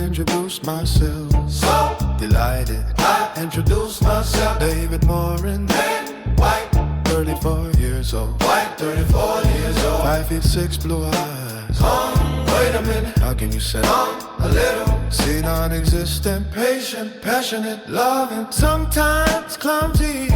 introduce myself. So delighted, I introduce myself. David Morin, white, 34 years old. White, 34 years old. 5'6", blue eyes. Wait a minute, how can you say a little? See, non-existent, patient, passionate, loving, sometimes clumsy,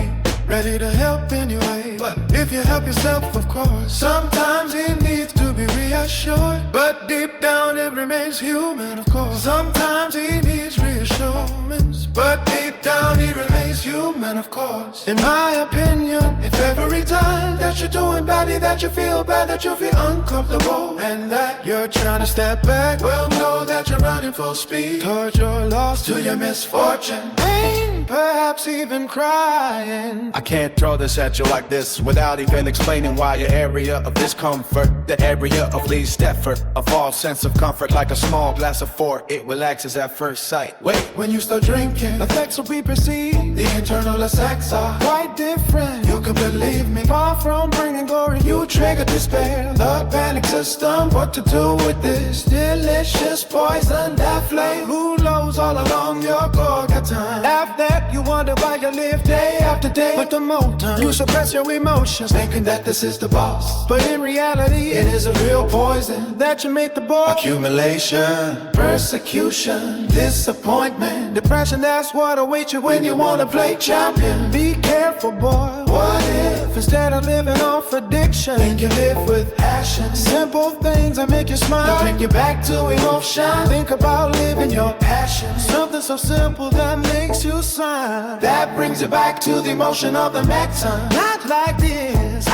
ready to help anyway. But if you help yourself, of course, sometimes he needs to be reassured. But deep down it remains human, of course. Sometimes he needs reassurance, but deep down he remains human, of course. In my opinion, if every time that you're doing badly, that you feel bad, that you feel uncomfortable, and that you're trying to step back, well, know that you're running full speed towards your loss, to your misfortune, pain, perhaps even crying. I can't throw this at you like this without even explaining why your area of discomfort, the area of least effort, a false sense of comfort, like a small glass of 4, it relaxes at first sight. Wait, when you start drinking, the effects will be perceived, the internal effects are quite different. You can believe me, far from bringing glory, you trigger despair, the panic system. What to do with this delicious poison that flame? Who knows all along your gorga time? After that, you wonder why you live day after day with the motor. You suppress your emotions, thinking that this is the boss, but in reality, it is a real poison that you make the boss. Accumulation, persecution, disappointment, depression, that's what awaits you when you wanna play champion. Be careful, boy. What if instead of living off addiction, think you live with passion? Simple things that make you smile, bring you back to emotion. Think about living your passion, something so simple that makes you smile, that brings you back to the emotion of the next time. Not like this.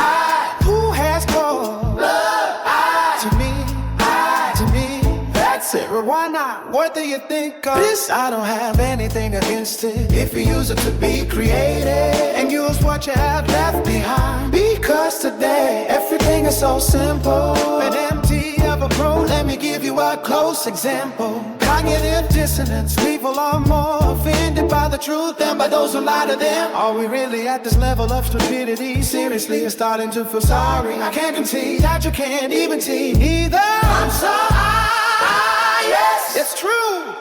Who has called love? To me, that's it. Well, why not? What do you think of this? I don't have anything against it if you use it to be creative and use what you have left behind. Because today everything is so simple and empty of a pro. Let me give you a close example. Cognitive dissonance. People are more offended by the truth than by those who lie to them. Are we really at this level of stupidity? Seriously, I'm starting to feel sorry. I can't concede that you can't even see either. I'm sorry. Yes, it's true.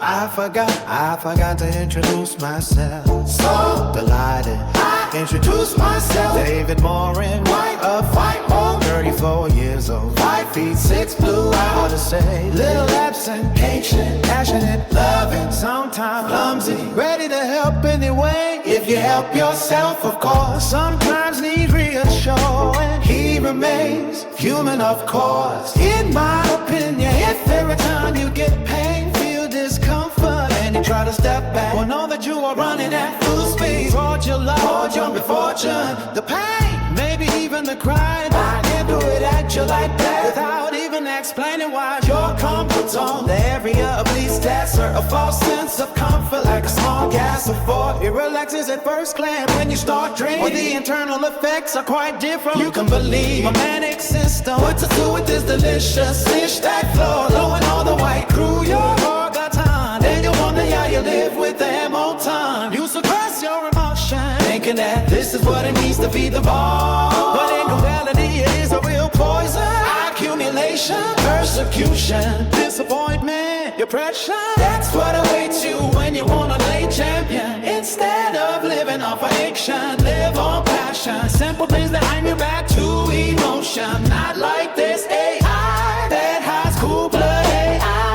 I forgot to introduce myself. So delighted, I introduced myself. David Morin, white, of white, 34 years old, 5'6", blue eyes. Hard to say, little absent, patient, passionate, loving, sometimes clumsy, ready to help anyway. If you help yourself, of course, sometimes need reassurance. He remains human, of course. In my opinion, if every time you get pain, feel discomfort, and you try to step back, well, know that you are running at full speed towards your love, towards your misfortune. The pain, maybe even the crying, I can't do it at you like that without even explaining why. Your comfort zone, the area of least desert, a false sense of comfort, like a small gas of 4. It relaxes at first glance when you start drinking, well, the internal effects are quite different. You can believe a manic system. What to do with this delicious fish that flow, blowing all the white crew your orga time. Then you wonder how you live with them all time. You suppress your emotion, thinking that this is what it means to be the boss. But in reality, it is a real poison. Accumulation, persecution, disappointment, depression, that's what awaits you when you wanna play champion. Instead of living off addiction, live on passion. Simple things that bring you back to emotion. Not like this AI that has cool blood AI.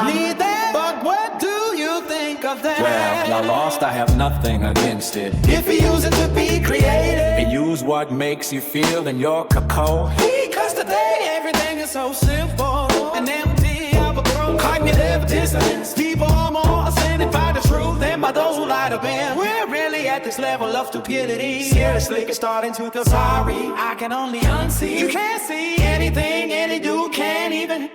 Need that, but what do you think of that? Well, I lost, I have nothing against it. If you use it to be creative And use what makes you feel in your cocoa. because today everything is so simple and empty of a pro. Cognitive dissonance. People are more offended by the truth than by those who lie to them. We're really at this level of stupidity. Seriously, it's starting to feel sorry. I can only unsee. You can't see anything any dude can't even